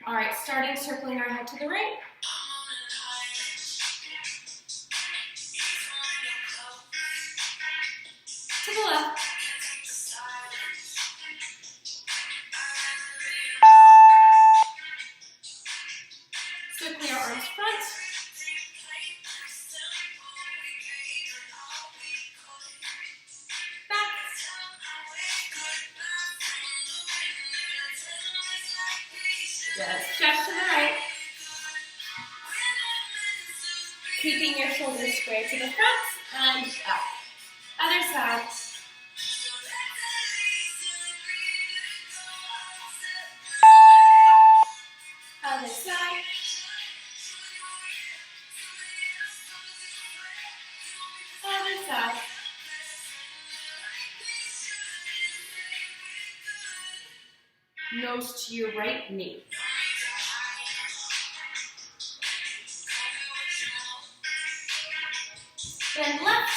All right, starting circling our head to the right. To the left. Circling our arms front. Back. Good. Stretch to the right. Keeping your shoulders square to the front and up. Other side. Other side. Other side. Nose to your right knee. Then left.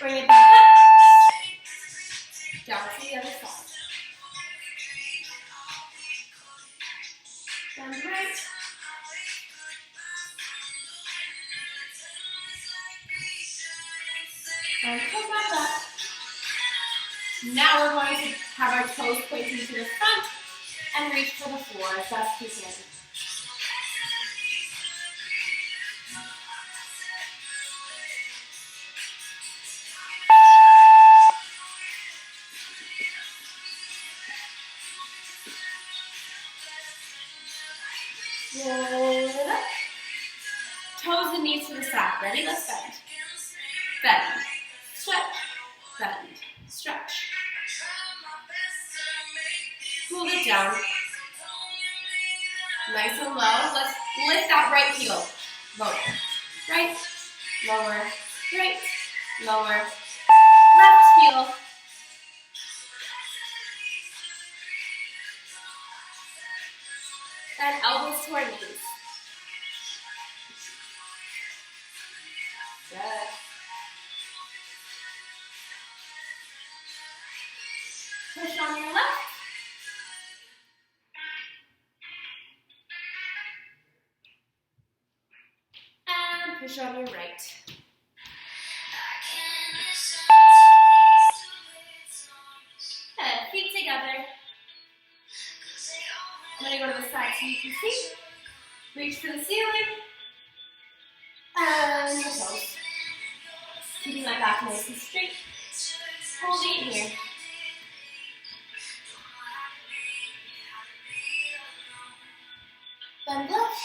Bring it back up. Down to the other side. Then right. And come back up. Now we're going to have our toes pointing to the front and reach for the floor as best you can. Roll it up. Toes and knees to the side. Ready? Let's bend. Bend. Stretch. Bend. Stretch. Pull it down. Nice and low. Let's lift that right heel. Lower. Right. Lower. Right. Lower. Left heel. And elbows to our knees. Good. Push on your left. And push on your right. Good. Feet together. I'm going to go to the side so you can see. Reach for the ceiling. And your toes. Keeping my back nice and straight. Holding it here. Bend left.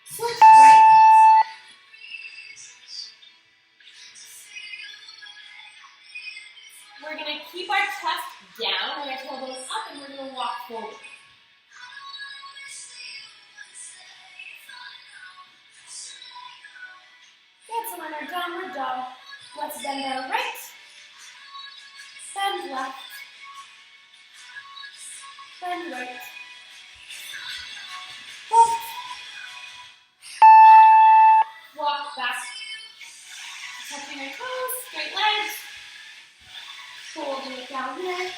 Switch right. We're going to keep our chest down, we're going to tailbone up, and we're going to walk forward. Good, so in our downward dog, let's bend our right, bend left, bend right, left, walk back, touching your toes, straight legs. Holding it down here.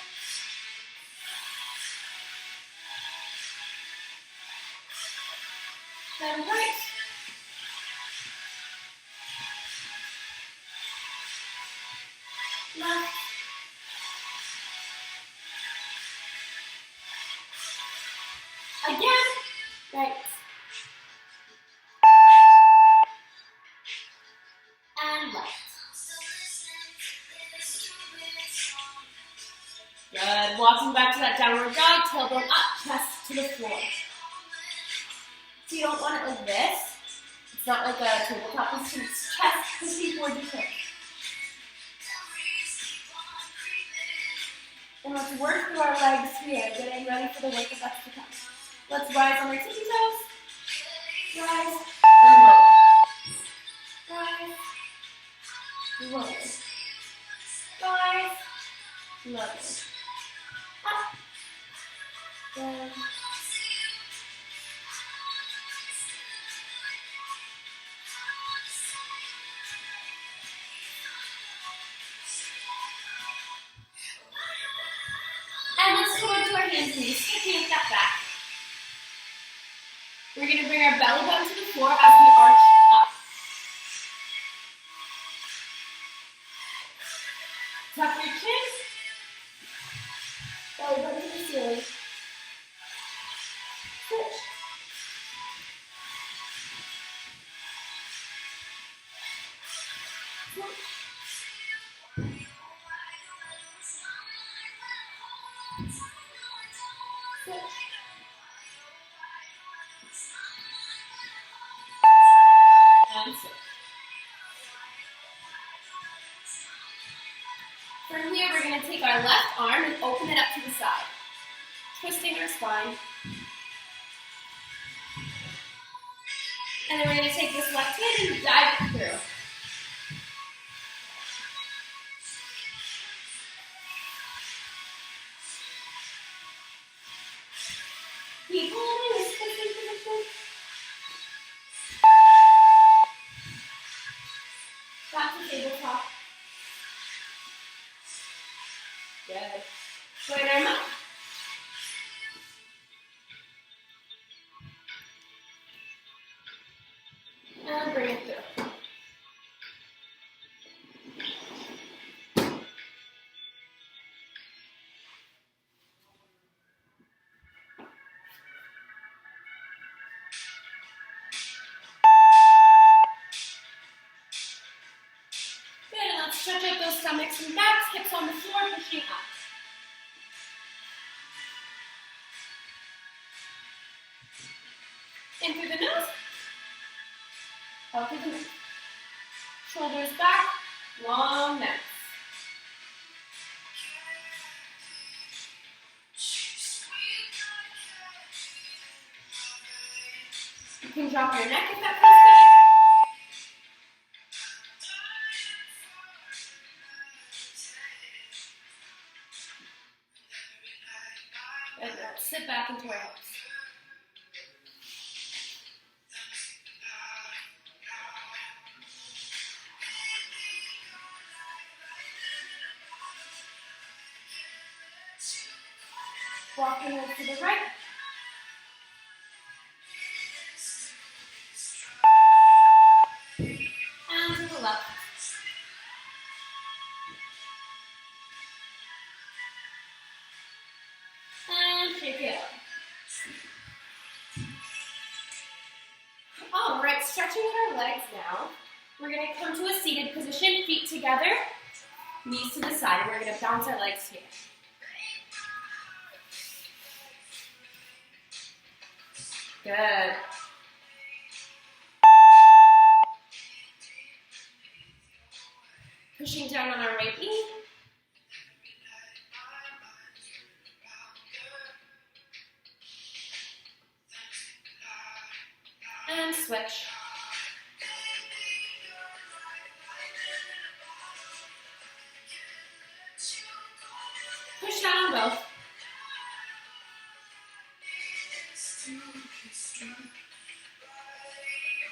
Then right. Left. Again. Right. And left. Good. Walking back to that downward dog, tailbone up, chest to the floor. So you don't want it like this. It's not like a tabletop position, it's chest pushing towards the hip. And let's work through our legs here, getting ready for the work that's to come. Let's rise on our tippy toes. Rise and lower. Rise. Lower. Rise. Lower. Up. Down. hands and knees, taking a step back. We're going to bring our belly button to the floor as we arch up. Tuck your chin. Belly button to the ceiling. Switch. Switch. Switch. And switch. From here, we're going to take our left arm and open it up to the side, twisting our spine. And then we're going to take this left hand and dive it through. Keep holding this twisting position. Back to tabletop. Good. Join our mouth. And bring it through. Good, and let's stretch out those stomachs and backs, hips on the floor, pushing up. In through the nose. Out through the mouth. Shoulders back, long necks. You can drop your neck if that feels good. And now sit back into our hips. Walking over to the right. And to the left. And shake it up. All right, stretching out our legs now. We're going to come to a seated position, feet together, knees to the side. We're going to bounce our legs here. Good. Pushing down on our right knee. And switch. Push down on both.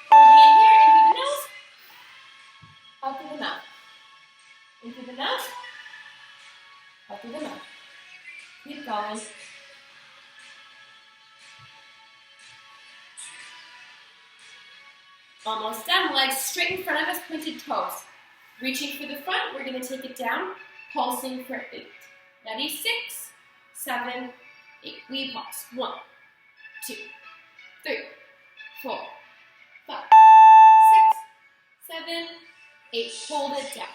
Holding it here, in through the nose, out through the mouth. In through the nose, out through the mouth. Keep going. Almost done. Legs straight in front of us, pointed toes. Reaching for the front, we're going to take it down, pulsing for 8. Ready? 6, 7, 8. We pulse. 1, 2, 3, 4, 5, 6, 7, 8. Hold it down.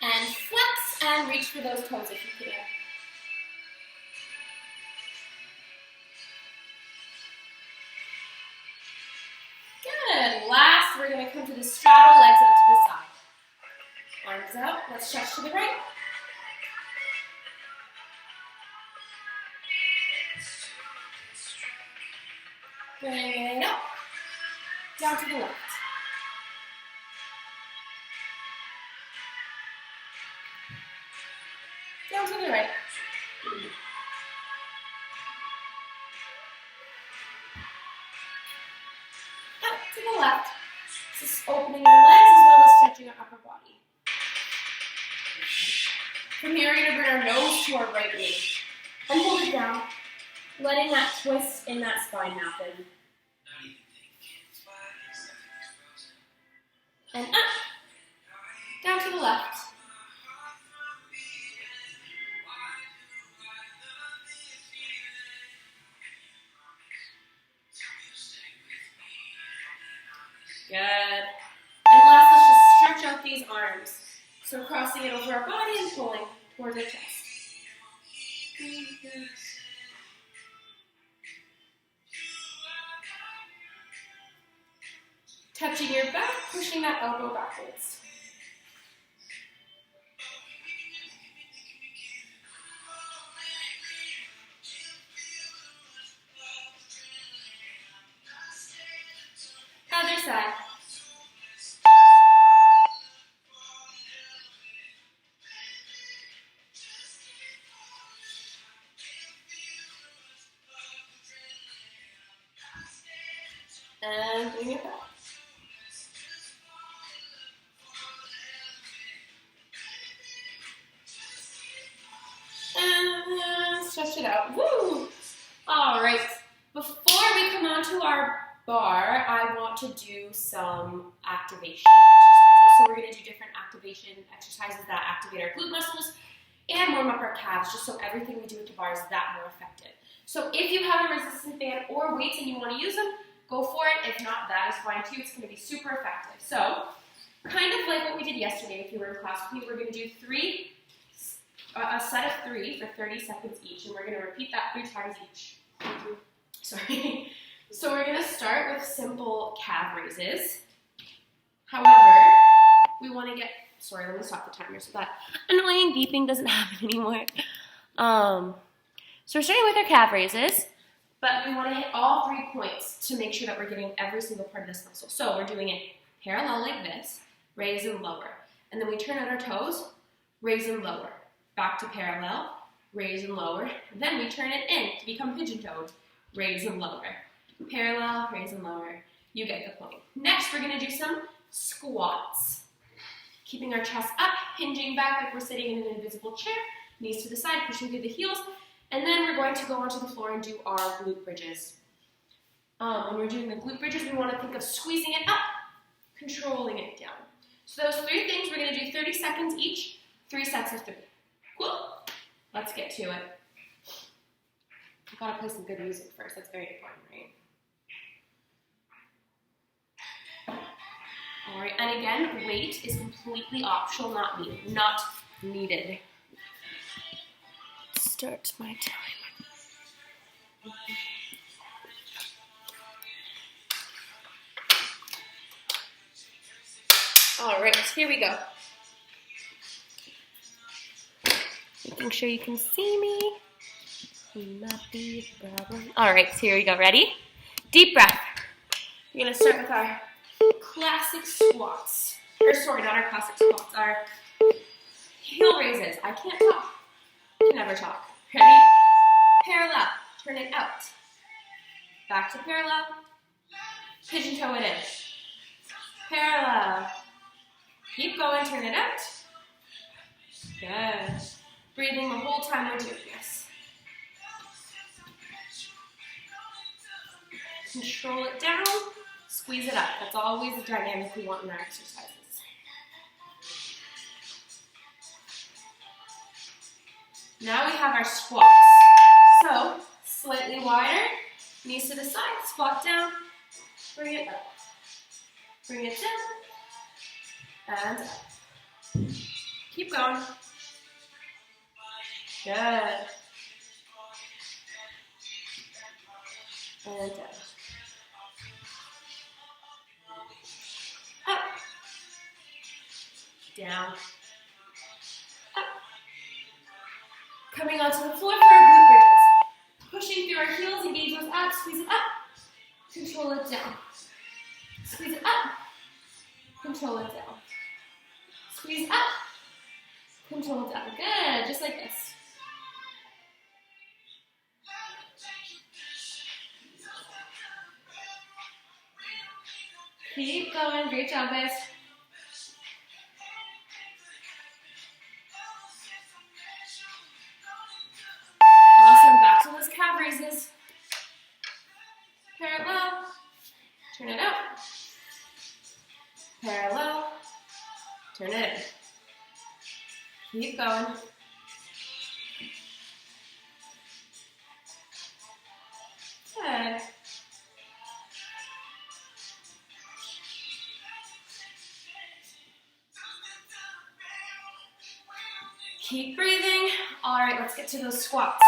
And flex and reach for those toes if you can. Good. Last, we're going to come to the straddle, legs out to the side. Arms out. Let's stretch to the right. Bring it up. Down to the left. Down to the right. to the left. This is opening your legs as well as stretching our upper body. From here, we're going to bring our nose to our right knee. And hold it down, letting that twist in that spine happen. And up, down to the left. Good. And last, let's just stretch out these arms. So crossing it over our body and pulling towards our chest. Touching your back, pushing that elbow backwards. Other side. And bring it back. And stretch it out. Woo! All right. Before we come on to our bar, I want to do some activation exercises. So we're going to do different activation exercises that activate our glute muscles and warm up our calves, just so everything we do with the bar is that more effective. So if you have a resistance band or weights and you want to use them, go for it. If not, that is fine too. It's going to be super effective. So, kind of like what we did yesterday, if you were in class with me, we're going to do a set of 3 for 30 seconds each, and we're going to repeat that 3 times each. Sorry. So we're going to start with simple calf raises. However, we want to get, sorry, let me stop the timer so that annoying beeping doesn't happen anymore. So we're starting with our calf raises. But we want to hit all 3 points to make sure that we're getting every single part of this muscle. So we're doing it parallel like this, raise and lower. And then we turn out our toes, raise and lower. Back to parallel, raise and lower. And then we turn it in to become pigeon-toed, raise and lower. Parallel, raise and lower. You get the point. Next, we're going to do some squats. Keeping our chest up, hinging back like we're sitting in an invisible chair. Knees to the side, pushing through the heels. And then we're going to go onto the floor and do our glute bridges. When we're doing the glute bridges, we want to think of squeezing it up, controlling it down. So those 3 things, we're going to do 30 seconds each, 3 sets of 3. Cool? Let's get to it. I've got to play some good music first. That's very important, right? All right, and again, weight is completely optional, not needed. Start my time. All right, here we go. Making sure you can see me. Not be a problem. All right, so here we go. Ready? Deep breath. We're gonna start with our classic squats. Or sorry, not our classic squats. Our heel raises. I can't talk. I can never talk. Ready? Parallel. Turn it out. Back to parallel. Pigeon toe it in. Parallel. Keep going. Turn it out. Good. Breathing the whole time we're doing this. Control it down. Squeeze it up. That's always the dynamic we want in our exercises. Now we have our squats. So, slightly wider, knees to the side, squat down, bring it up. Bring it down, and up. Keep going. Good. And down. Up. Down. Up. Coming onto the floor for our glute bridges. Pushing through our heels, engage those abs, squeeze it up, control it down. Squeeze it up, control it down. Squeeze up, control it down. Good, just like this. Keep going. Great job, guys. Awesome. Back to those calf raises. Parallel. Turn it out. Parallel. Turn it in. Keep going. Good. Keep breathing. All right, let's get to those squats.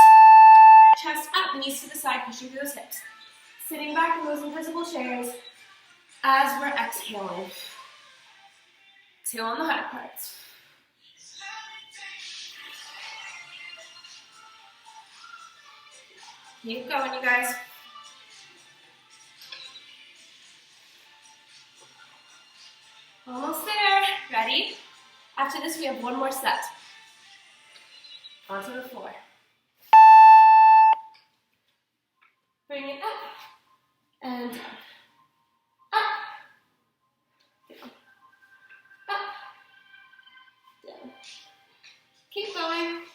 Chest up, knees to the side, pushing through those hips. Sitting back in those invisible chairs as we're exhaling. Exhale on the high parts. Keep going, you guys. Almost there. Ready? After this, we have one more set. Onto the floor. Bring it up and down. Up, down, up, down. Keep going.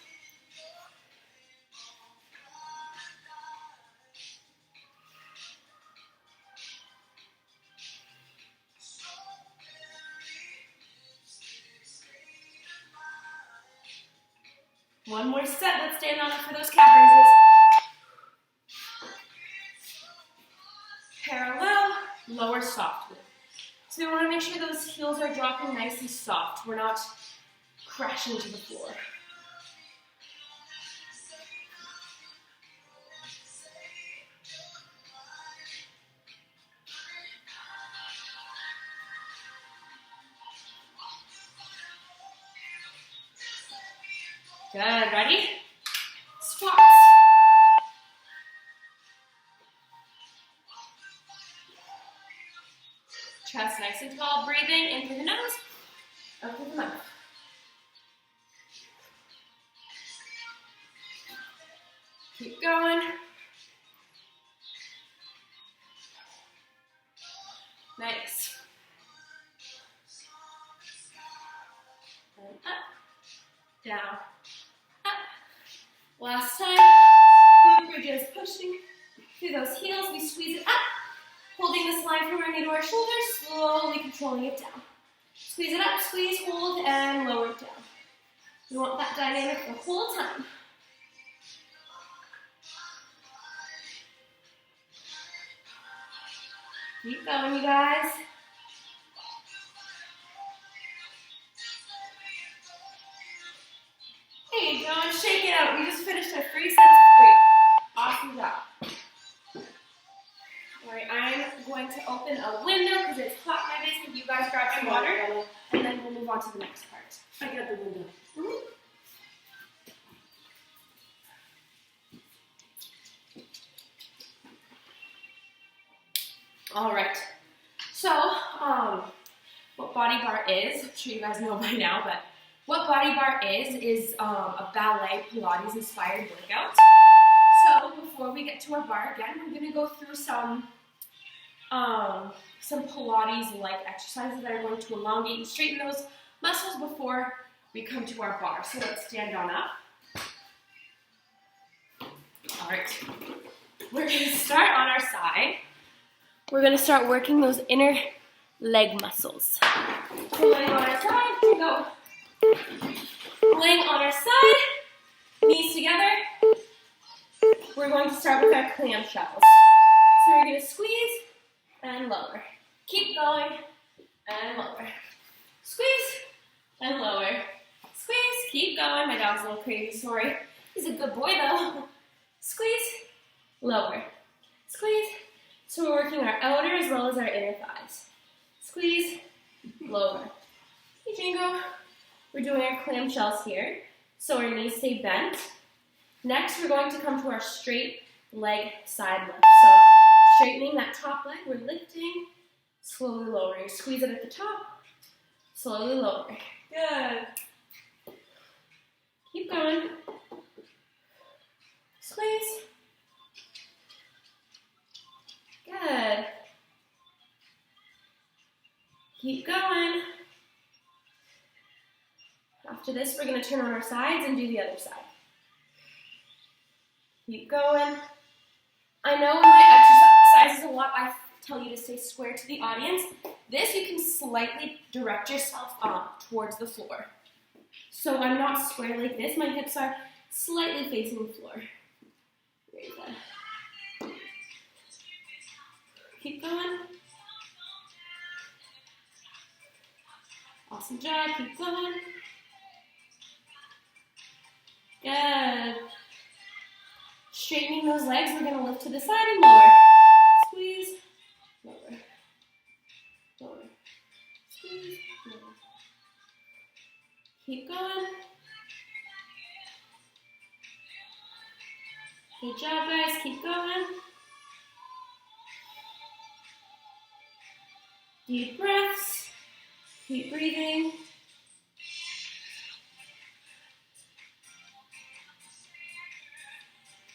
One more set. Let's stand on it for those calf raises. Parallel, lower softly. So we want to make sure those heels are dropping nice and soft. We're not crashing to the floor. Good, ready? Squats. Chest nice and tall, breathing in through the nose, out through the mouth. Keep going. Nice. And up, down, up. Last time, bridges pushing through those heels. We squeeze it up, holding this line from our knee to our shoulders, slowly controlling it down. Squeeze it up, squeeze, hold, and lower it down. We want that dynamic the whole time. Keep going, you guys. There you go, and shake it out. We just finished our 3 sets of 3. Awesome job. All right, I'm going to open a window because it's hot in my basement. You guys grab some water, and then we'll move on to the next part. I got the window. Mm-hmm. All right, so what Body Bar is, I'm sure you guys know by now, but what Body Bar is a ballet Pilates inspired workout. So before we get to our bar again, we're gonna go through some Pilates-like exercises that are going to elongate and straighten those muscles before we come to our bar. So let's stand on up. All right, we're gonna start on our side. We're gonna start working those inner leg muscles. So laying on our side, go. Laying on our side, knees together. We're going to start with our clamshells. So we're gonna squeeze and lower. Keep going and lower. Squeeze and lower. Squeeze, keep going. My dog's a little crazy, sorry. He's a good boy though. Squeeze, lower. Squeeze. So we're working our outer as well as our inner thighs. Squeeze, lower. Hey Jingo. We're doing our clamshells here. So our knees stay bent. Next, we're going to come to our straight leg side lift. So straightening that top leg, we're lifting, slowly lowering. Squeeze it at the top, slowly lowering. Good. Keep going. Squeeze. Good. Keep going. After this, we're going to turn on our sides and do the other side. Keep going. I know in my exercises a lot, I tell you to stay square to the audience. This, you can slightly direct yourself towards the floor. So I'm not square like this. My hips are slightly facing the floor. Very good. Keep going. Awesome job. Keep going. Good. Straightening those legs, we're going to lift to the side and lower. Squeeze, lower, lower, squeeze, lower. Keep going. Good job, guys. Keep going. Deep breaths. Keep breathing.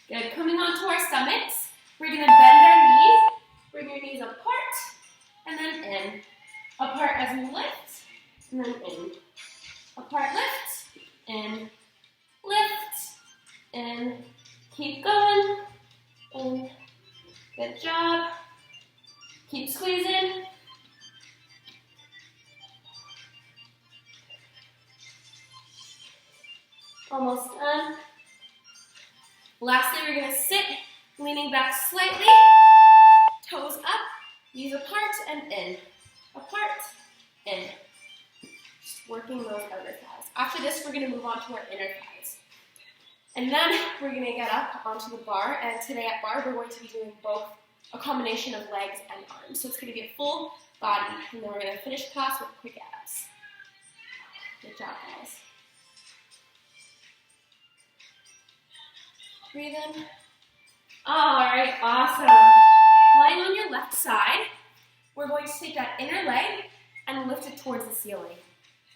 Good. Coming onto our stomachs, we're going to bend our knees. Bring your knees apart, and then in. Apart as we lift, and then in. Apart, lift, in. Lift, in. Keep going. In. Good job. Keep squeezing. Almost done. Lastly, we're going to sit, leaning back slightly, toes up, knees apart, and in. Apart, in. Just working those outer thighs. After this, we're going to move on to our inner thighs. And then we're going to get up onto the bar, and today at bar, we're going to be doing both a combination of legs and arms. So it's going to be a full body, and then we're going to finish class with quick abs. Good job, guys. Breathe in. All right, awesome. Lying on your left side, we're going to take that inner leg and lift it towards the ceiling.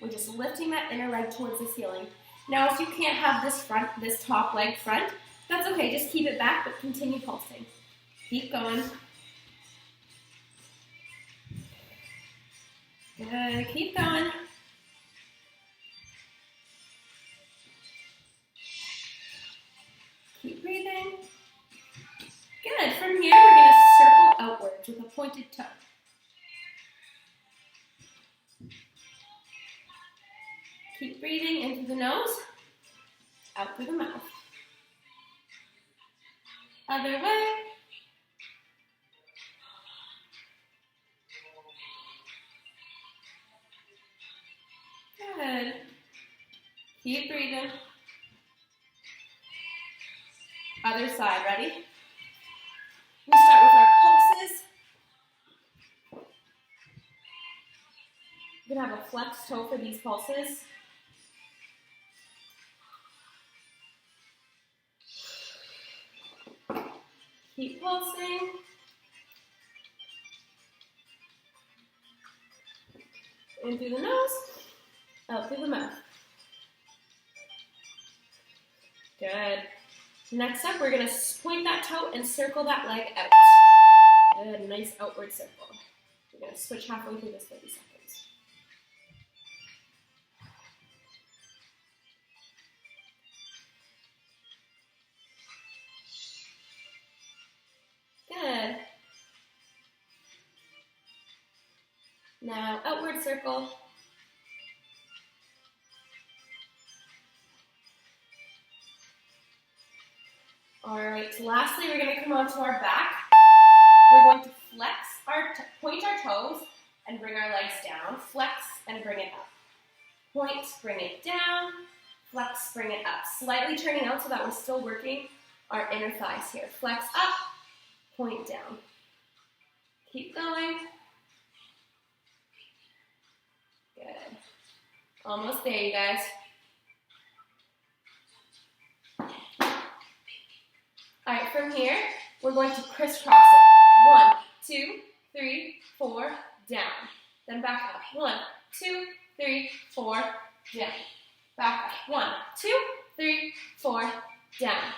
We're just lifting that inner leg towards the ceiling. Now, if you can't have this top leg front, that's okay. Just keep it back, but continue pulsing. Keep going. Good. Keep going. Keep breathing. Good. From here, we're going to circle outwards with a pointed toe. Keep breathing in through the nose, out through the mouth. Other way. Good. Keep breathing. Other side, ready? We start with our pulses. We're going to have a flex toe for these pulses. Keep pulsing. In through the nose, out through the mouth. Good. Next up, we're going to point that toe and circle that leg out. Good, nice outward circle. We're going to switch halfway through this 30 seconds. Good. Now, outward circle. All right, so lastly, we're going to come onto our back. We're going to point our toes and bring our legs down. Flex and bring it up. Point, bring it down. Flex, bring it up. Slightly turning out so that we're still working our inner thighs here. Flex up, point down. Keep going. Good. Almost there, you guys. All right, from here, we're going to crisscross it. 1, 2, 3, 4, down. Then back up. 1, 2, 3, 4, down. Back up. 1, 2, 3, 4, down.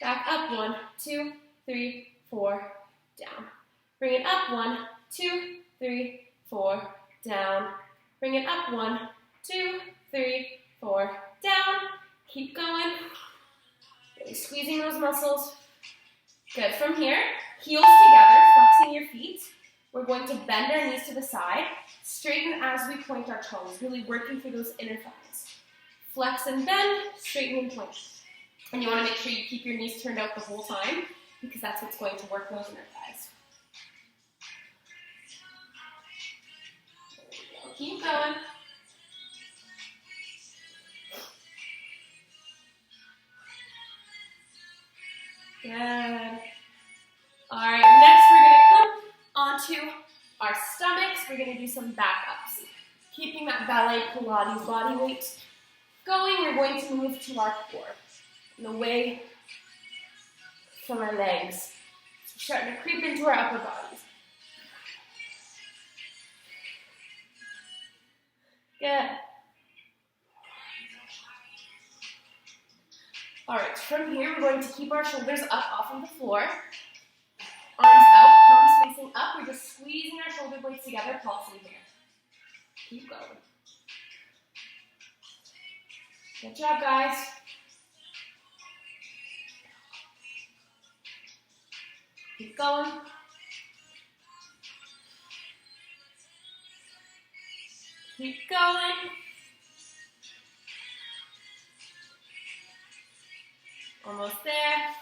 Back up. 1, 2, 3, 4, down. Bring it up. 1, 2, 3, 4, down. Bring it up, 1, 2, 3, 4, down. Keep going. Really squeezing those muscles. Good. From here, heels together, flexing your feet. We're going to bend our knees to the side, straighten as we point our toes, really working through those inner thighs. Flex and bend, straighten and point. And you want to make sure you keep your knees turned out the whole time, because that's what's going to work those inner thighs. Keep going. Good. All right, next we're going to come onto our stomachs. We're going to do some back ups. Keeping that ballet Pilates body weight going, we're going to move to our core and away from our legs. So we're starting to creep into our upper bodies. Good. All right, from here, we're going to keep our shoulders up off of the floor. Arms out, palms facing up. We're just squeezing our shoulder blades together, pulsing here. Keep going. Good job, guys. Keep going. Keep going. Almost there.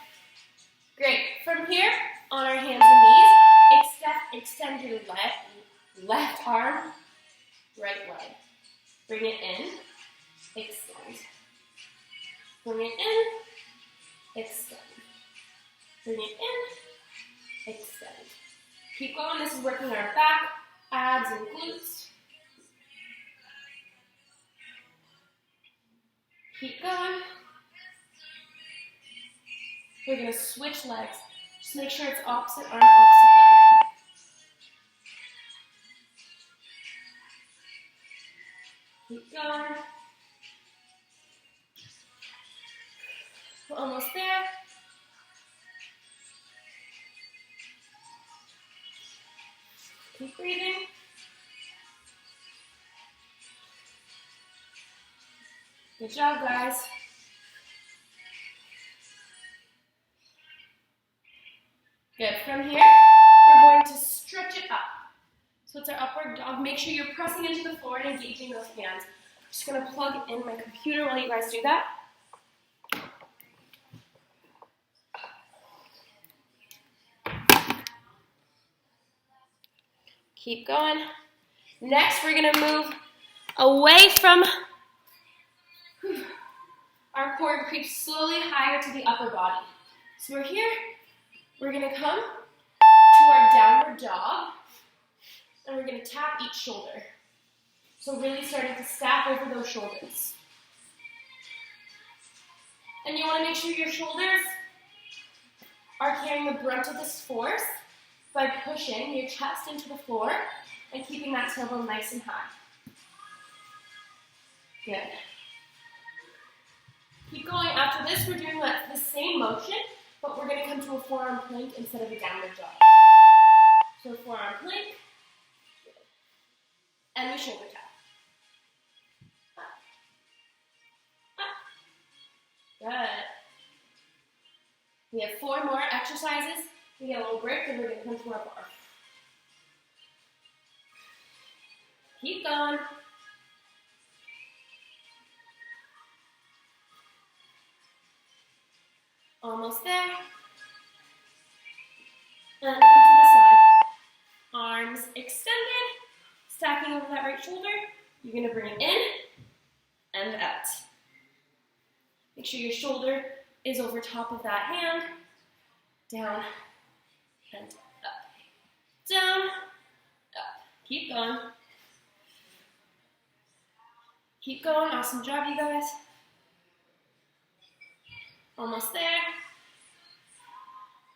Great. From here, on our hands and knees, extend your left arm, right leg. Bring it in, extend. Bring it in, extend. Bring it in, extend. Keep going. This is working our back, abs, and glutes. Keep going. We're going to switch legs. Just make sure it's opposite arm, opposite leg. Keep going. We're almost there. Keep breathing. Good job, guys. Good. From here, we're going to stretch it up. So it's our upward dog. Make sure you're pressing into the floor and engaging those hands. I'm just going to plug in my computer while you guys do that. Keep going. Next, we're going to move away from our core, creep slowly higher to the upper body. So we're here. We're going to come to our downward dog, and we're going to tap each shoulder. So really starting to stack over those shoulders. And you want to make sure your shoulders are carrying the brunt of this force by pushing your chest into the floor and keeping that tailbone nice and high. Good. Keep going. After this, we're doing the same motion, but we're going to come to a forearm plank instead of a downward dog. So forearm plank, and we shoulder tap. Up, up. Good. We have 4 more exercises. We get a little break, and we're going to come to our bar. Keep going. Almost there. And come to the side. Arms extended. Stacking over that right shoulder. You're going to bring it in and out. Make sure your shoulder is over top of that hand. Down and up. Down, up. Keep going. Keep going. Awesome job, you guys. Almost there.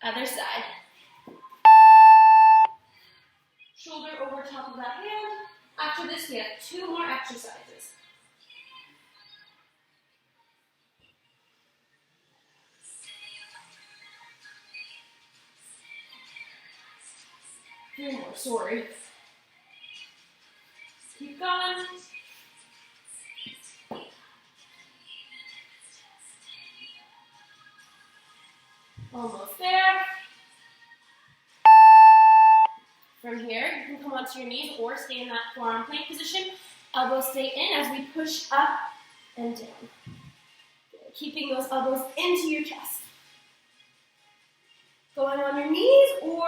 Other side. Shoulder over top of that hand. After this, we have 2 more exercises. Three more, sorry. Keep going. Almost there. From here, you can come onto your knees or stay in that forearm plank position. Elbows stay in as we push up and down. Good. Keeping those elbows into your chest. Going on your knees or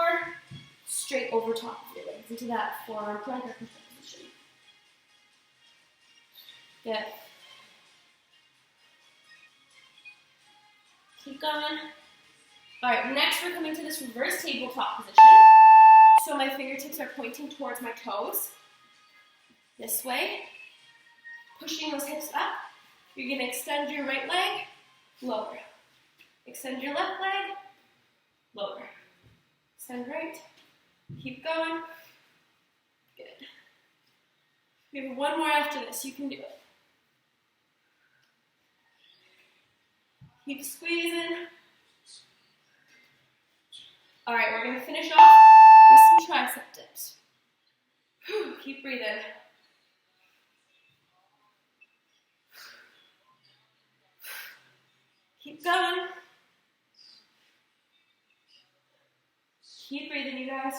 straight over top of your legs into that forearm plank or position. Good. Keep going. All right, next we're coming to this reverse tabletop position. So my fingertips are pointing towards my toes. This way. Pushing those hips up. You're going to extend your right leg, lower. Extend your left leg, lower. Extend right. Keep going. Good. We have one more after this. You can do it. Keep squeezing. All right, we're going to finish off with some tricep dips. Whew, keep breathing. Keep going. Keep breathing, you guys.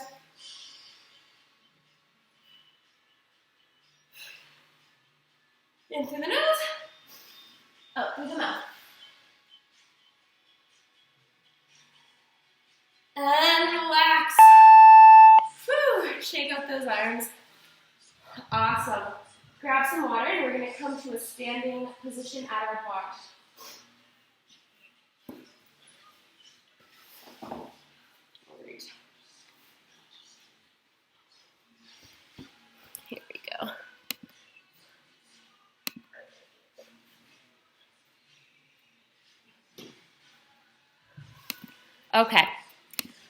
In through the nose, out through the mouth. And relax. Whew, shake out those arms. Awesome. Grab some water and we're going to come to a standing position at our bar. Here we go. Okay.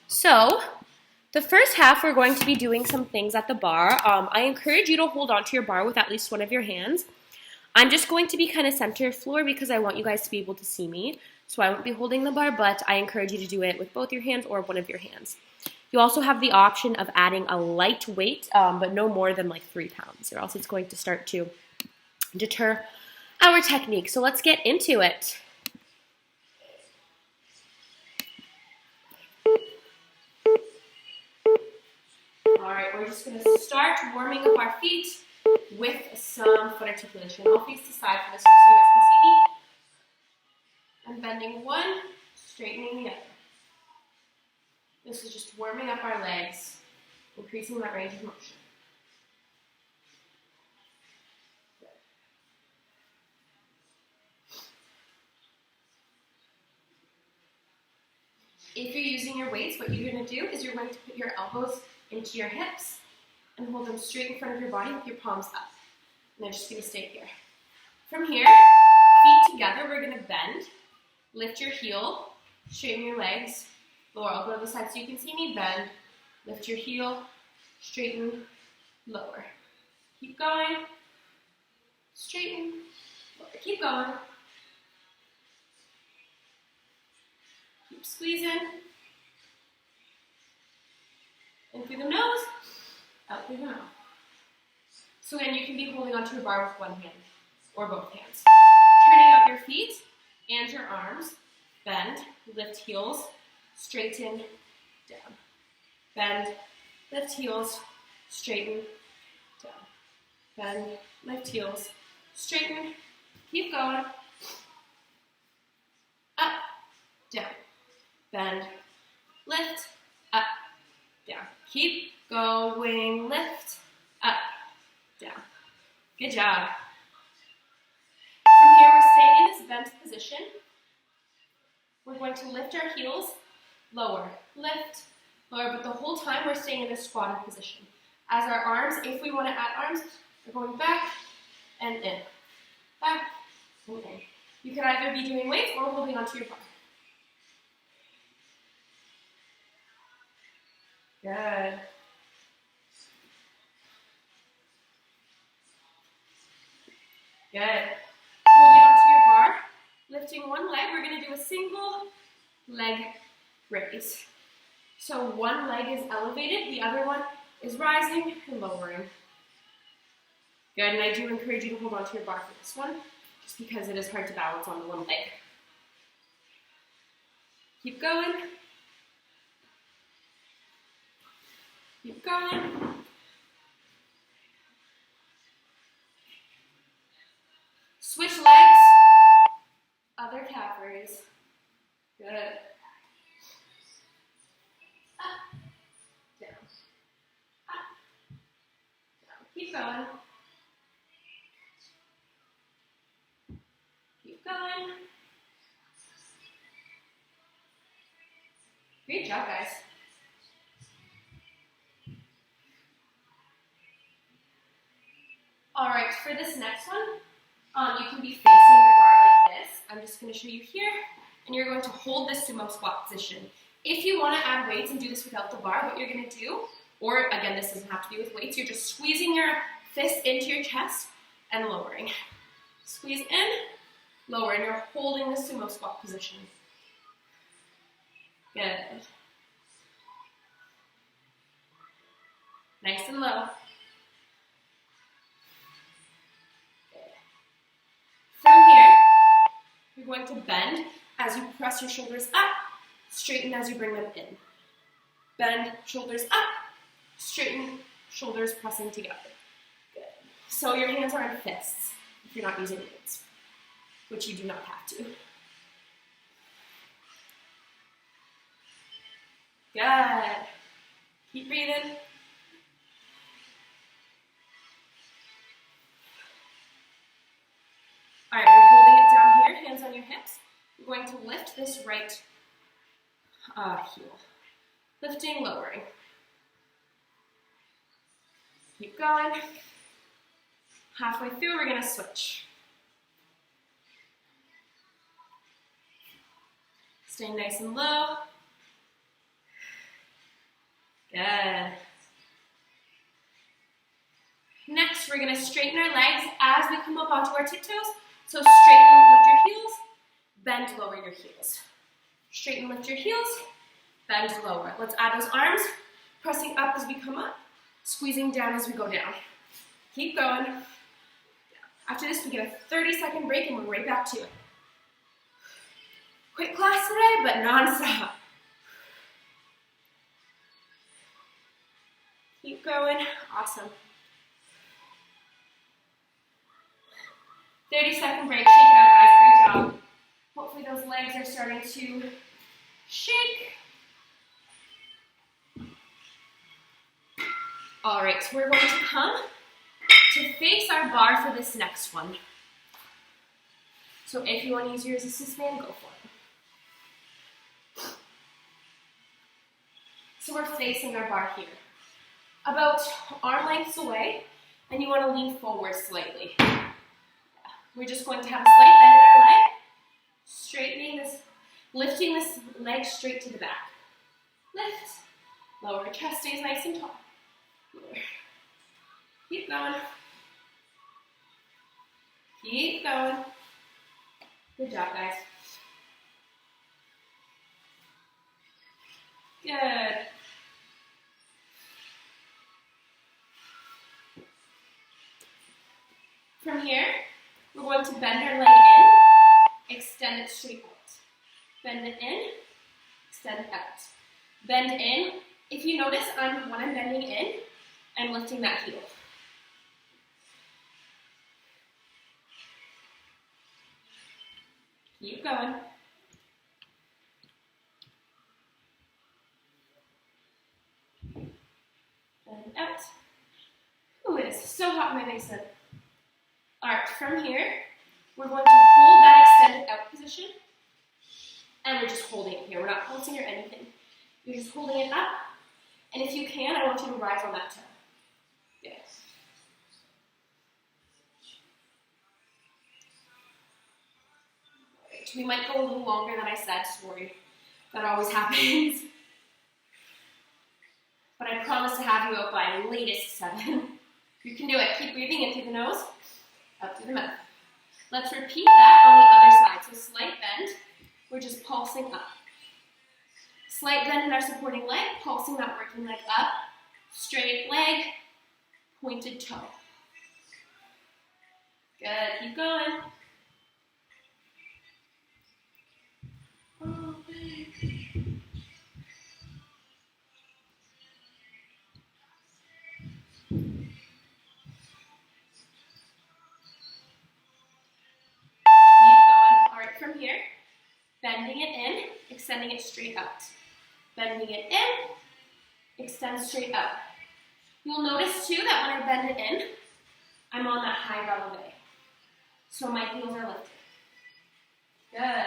So, the first half we're going to be doing some things at the bar. I encourage you to hold onto your bar with at least one of your hands. I'm just going to be kind of center floor because I want you guys to be able to see me. So I won't be holding the bar, but I encourage you to do it with both your hands or one of your hands. You also have the option of adding a light weight, but no more than like 3 pounds, or else it's going to start to deter our technique. So let's get into it. All right, we're just going to start warming up our feet with some foot articulation. I'll face the side for this one so you guys can see me. I'm bending one, straightening the other. This is just warming up our legs, increasing that range of motion. Good. If you're using your weights, what you're going to do is you're going to put your elbows into your hips and hold them straight in front of your body with your palms up. And they're just going to stay here. From here, feet together, we're going to bend, lift your heel, straighten your legs, lower. I'll go to the side so you can see me. Bend, lift your heel, straighten, lower. Keep going, straighten, lower. Keep going. Keep squeezing. In through the nose, out through the mouth. So again, you can be holding onto a bar with one hand or both hands. Turning out your feet and your arms. Bend, lift heels, straighten, down. Bend, lift heels, straighten, down. Bend, lift heels, straighten, keep going. Up, down. Bend, lift, up, down. Keep going, lift, up, down. Good job. From here, we're staying in this bent position. We're going to lift our heels, lower, lift, lower, but the whole time we're staying in this squatted position. As our arms, if we want to add arms, we're going back and in, back and in. You can either be doing weights or holding onto your bar. Good. Good. Holding onto your bar, lifting one leg, we're going to do a single leg raise. So one leg is elevated, the other one is rising and lowering. Good, and I do encourage you to hold on to your bar for this one, just because it is hard to balance on the one leg. Keep going. Keep going. Switch legs. Other calf raise. Good. Up. Down. Up. Down. Keep going. Keep going. Great job, guys. All right, for this next one, you can be facing your bar like this. I'm just going to show you here, and you're going to hold this sumo squat position. If you want to add weights and do this without the bar, what you're going to do, or again, this doesn't have to be with weights, you're just squeezing your fist into your chest and lowering. Squeeze in, lower, and you're holding the sumo squat position. Good. Nice and low. From here, you're going to bend as you press your shoulders up, straighten as you bring them in. Bend, shoulders up, straighten, shoulders pressing together. Good. So your hands are in fists if you're not using weights, which you do not have to. Good. Keep breathing. All right, we're holding it down here, hands on your hips. We're going to lift this right heel. Lifting, lowering. Keep going. Halfway through, we're going to switch. Stay nice and low. Good. Next, we're going to straighten our legs as we come up onto our tiptoes. So straighten and lift your heels, bend, lower your heels. Straighten, lift your heels, bend, lower. Let's add those arms, pressing up as we come up, squeezing down as we go down. Keep going. After this, we get a 30-second break and we're right back to it. Quick class today, but non-stop. Keep going. Awesome. 30-second break. Shake it out, guys. Great job. Hopefully those legs are starting to shake. All right, so we're going to come to face our bar for this next one. So if you want to use your resistance band, go for it. So we're facing our bar here, about arm lengths away, and you want to lean forward slightly. We're just going to have a slight bend in our leg, straightening this, lifting this leg straight to the back. Lift, lower, chest stays nice and tall. Lower. Keep going. Keep going. Good job, guys. Good. From here, we're going to bend our leg in, extend it straight out. Bend it in, extend it out. Bend in. If you notice, when I'm bending in, I'm lifting that heel. Keep going. Bend out. Ooh, it is so hot in my basement. All right, from here, we're going to hold that extended out position, and we're just holding it here. We're not pulsing or anything. You're just holding it up, and if you can, I want you to rise on that toe. Yes. All right, we might go a little longer than I said, sorry. That always happens. But I promise to have you out by latest 7. You can do it. Keep breathing in through the nose. Up through the mouth. Let's repeat that on the other side. So slight bend, we're just pulsing up. Slight bend in our supporting leg, pulsing that working leg up. Straight leg, pointed toe. Good, keep going. From here, bending it in, extending it straight out. Bending it in, extend straight out. You'll notice too that when I bend it in, I'm on that high releve. So my heels are lifted. Good.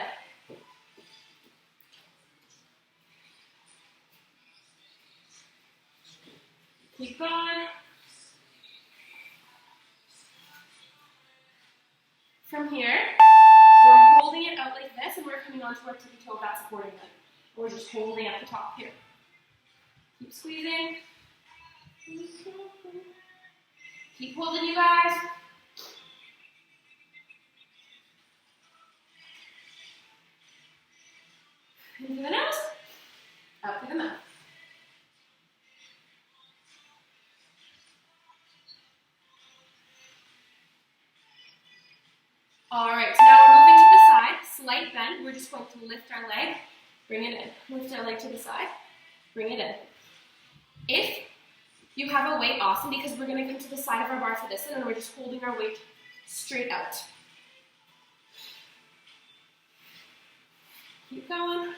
Keep going. From here, we're holding it out like this, and we're coming onto our tippy toe back supporting leg. We're just holding at the top here. Keep squeezing. Keep holding, you guys. In through the nose, out through the mouth. All right, so now we're moving to the side, slight bend. We're just going to lift our leg, bring it in. Lift our leg to the side, bring it in. If you have a weight, awesome, because we're going to come to the side of our bar for this, and then we're just holding our weight straight out. Keep going.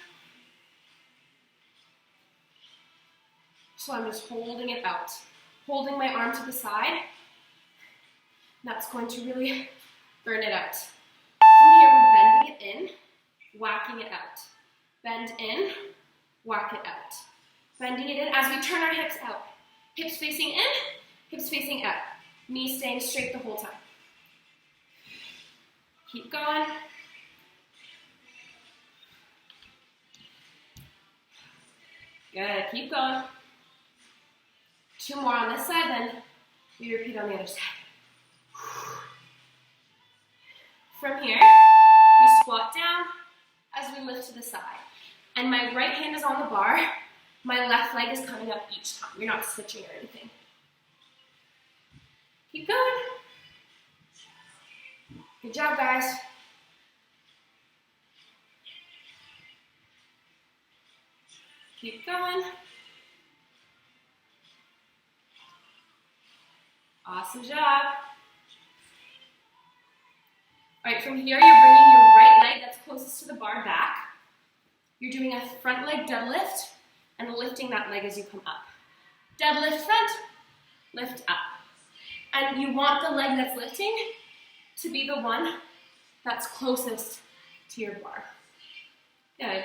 So I'm just holding it out. Holding my arm to the side. That's going to really burn it out. From here, we're bending it in, whacking it out. Bend in, whack it out. Bending it in as we turn our hips out. Hips facing in, hips facing out. Knees staying straight the whole time. Keep going. Good, keep going. 2 more on this side, then we repeat on the other side. From here, we squat down as we lift to the side. And my right hand is on the bar, my left leg is coming up each time. You're not switching or anything. Keep going. Good job, guys. Keep going. Awesome job. All right, from here, you're bringing your right leg that's closest to the bar back. You're doing a front leg deadlift and lifting that leg as you come up. Deadlift front, lift up. And you want the leg that's lifting to be the one that's closest to your bar. Good.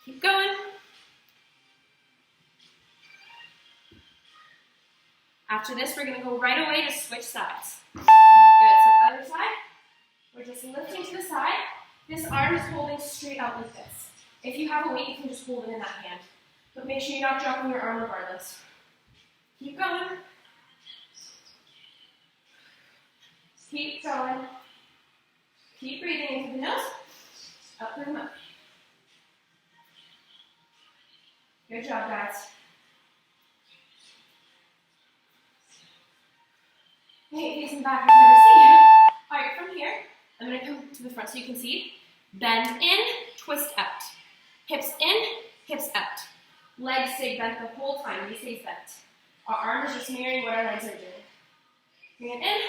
Keep going. After this, we're going to go right away to switch sides. Good, so other side. We're just lifting to the side. This arm is holding straight out like this. If you have a weight, you can just hold it in that hand. But make sure you're not dropping your arm regardless. Keep going. Keep going. Keep breathing into the nose, up through the mouth. Good job, guys. Hey, facing back, I've never seen it. All right, from here, I'm going to come to the front so you can see. Bend in, twist out. Hips in, hips out. Legs stay bent the whole time. Knee stays bent. Our arm is just mirroring what our legs are doing. Bring it in,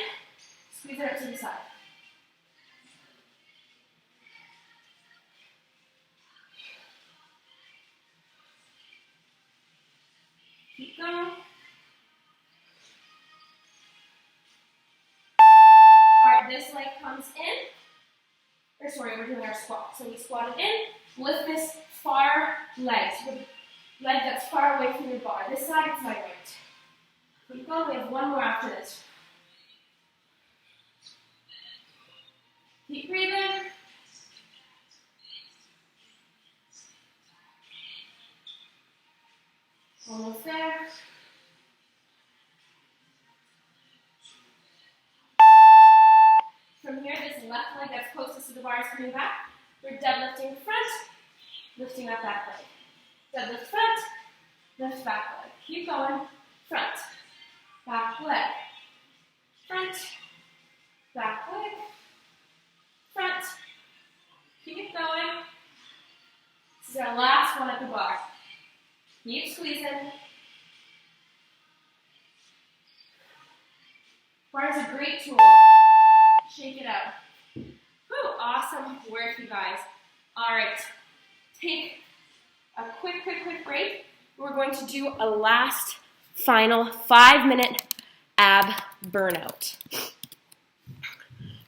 squeeze it up to the side. Keep going. This leg comes in, we're doing our squat. So we squatted in, lift this far leg, so the leg that's far away from your bar. This side is my right. Keep going, we have 1 more after this. Keep breathing. Almost there. From here, this left leg that's closest to the bar is coming back. We're deadlifting front, lifting up back leg. Deadlift front, lift back leg. Keep going, front, back leg, front, back leg, front. Keep going. This is our last one at the bar. Keep squeezing. Bar is a great tool. Shake it out. Whew, awesome work, you guys. All right, take a quick break. We're going to do a last, final 5-minute ab burnout.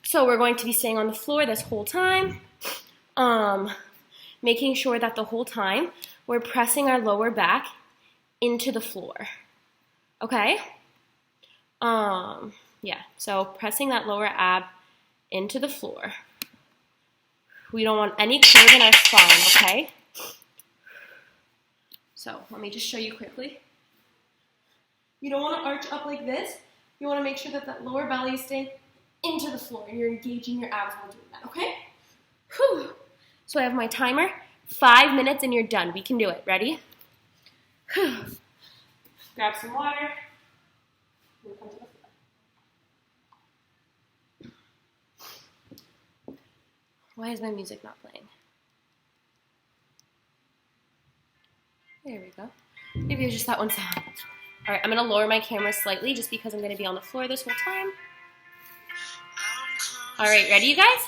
So we're going to be staying on the floor this whole time, making sure that the whole time we're pressing our lower back into the floor. Okay? Yeah, so pressing that lower ab into the floor. We don't want any curve in our spine, okay? So let me just show you quickly. You don't want to arch up like this. You want to make sure that that lower belly is staying into the floor and you're engaging your abs while doing that, okay? Whew. So I have my timer, 5 minutes and you're done. We can do it. Ready? Whew. Grab some water. We'll come to the floor. Why is my music not playing? There we go. Maybe it was just that one song. All right, I'm gonna lower my camera slightly just because I'm gonna be on the floor this whole time. All right, ready, you guys?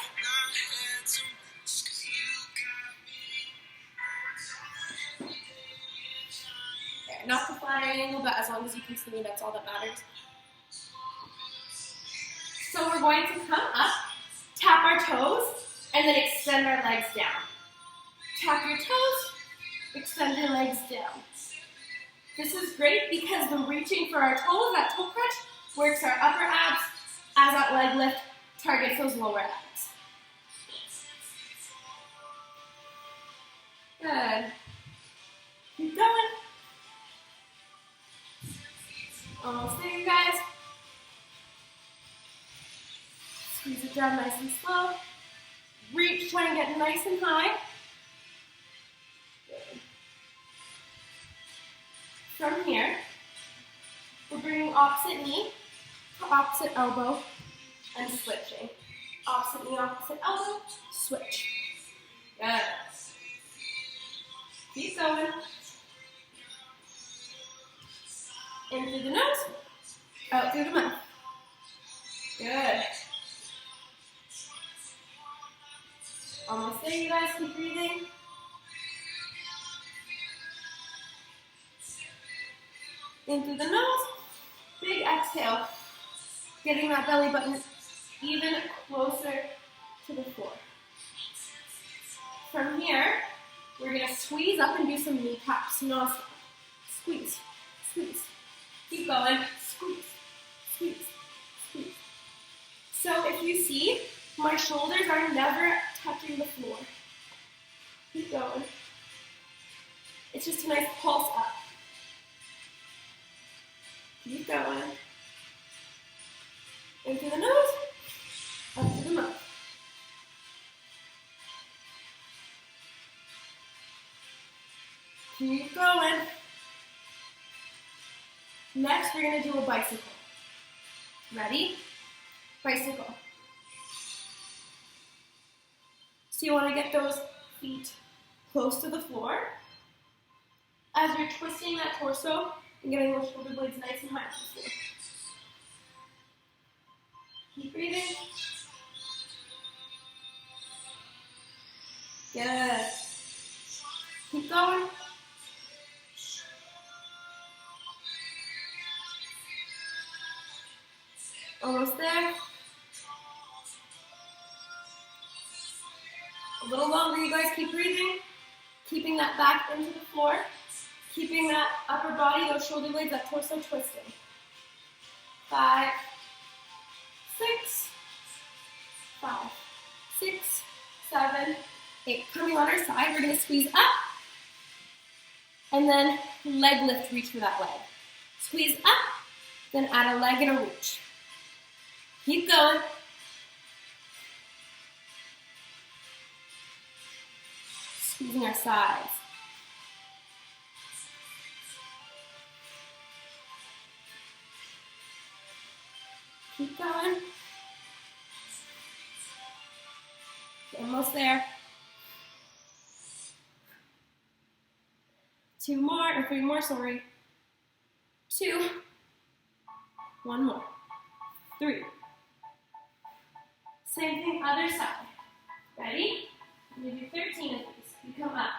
There, not the flatter angle, but as long as you can see me, that's all that matters. So we're going to come up, tap our toes, and then extend our legs down. Tap your toes, extend your legs down. This is great because the reaching for our toes, that toe crunch, works our upper abs as that leg lift targets those lower abs. Good. Keep going. Almost there, you guys. Squeeze it down nice and slow. Reach, try and get nice and high. Good. From here, we're bringing opposite knee to opposite elbow and switching. Opposite knee, opposite elbow, switch. Good. Keep going. In through the nose, out through the mouth. Good. Almost there, you guys. Keep breathing. In through the nose, big exhale. Getting that belly button even closer to the floor. From here, we're going to squeeze up and do some knee taps. Non-stop. Squeeze, squeeze. Keep going. Squeeze, squeeze, squeeze. So if you see, my shoulders are never touching the floor. Keep going. It's just a nice pulse up. Keep going. In through the nose, up through the mouth. Keep going. Next, we're going to do a bicycle. Ready? Bicycle. So you want to get those feet close to the floor. As you're twisting that torso and getting those shoulder blades nice and high. Keep breathing. Good. Keep going. Almost there. A little longer, you guys. Keep breathing. Keeping that back into the floor. Keeping that upper body, those shoulder blades, that torso twisting. 5, 6, 5, 6, 7, 8. Coming on our side, we're going to squeeze up. And then leg lift, reach for that leg. Squeeze up, then add a leg and a reach. Keep going. Squeezing our sides. Keep going. Almost there. 2 more, or 3 more, sorry. 2. 1 more. 3. Same thing, other side. Ready? We do 13 of these. You come up.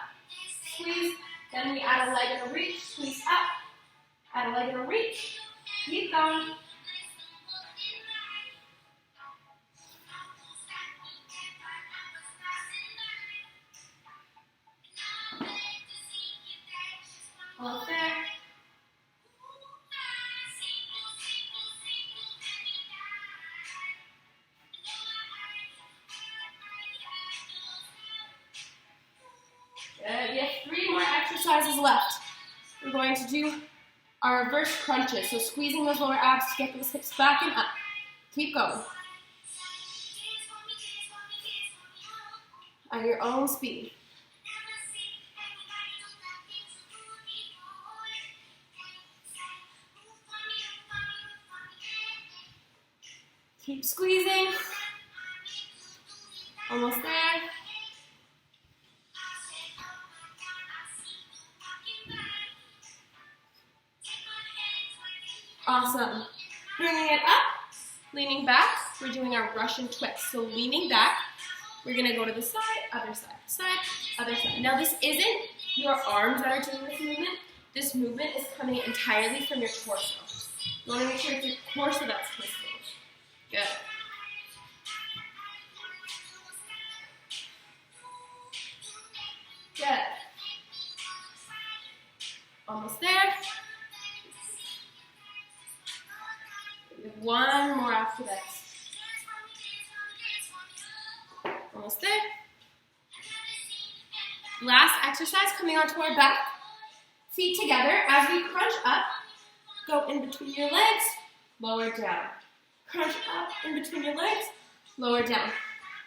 Squeeze. Then we add a leg and a reach. Squeeze up. Add a leg and a reach. Keep going. Almost there. Good. We have 3 more exercises left. We're going to do our reverse crunches. So squeezing those lower abs to get those hips back and up. Keep going. At your own speed. Keep squeezing. Almost there. Awesome. Bringing it up, leaning back. We're doing our Russian twist. So leaning back, we're going to go to the side, other side, side, other side. Now this isn't your arms that are doing this movement. This movement is coming entirely from your torso. You want to make sure it's your torso that's twisting. Good. Good. Almost there. 1 more after this. Almost there. Last exercise, coming onto our back. Feet together. As we crunch up, go in between your legs, lower down. Crunch up in between your legs, lower down.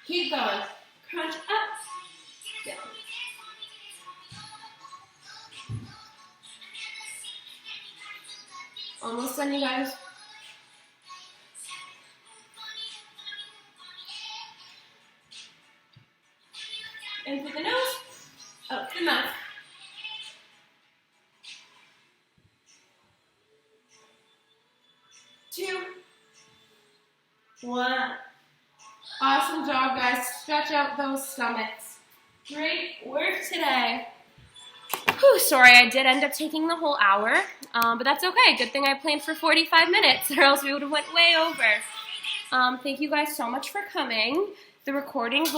Keep going. Crunch up, down. Almost done, you guys. In through the nose, out through the mouth. 2, 1. Awesome job, guys. Stretch out those stomachs. Great work today. Whew, sorry, I did end up taking the whole hour, but that's okay. Good thing I planned for 45 minutes, or else we would have went way over. Thank you guys so much for coming. The recordings will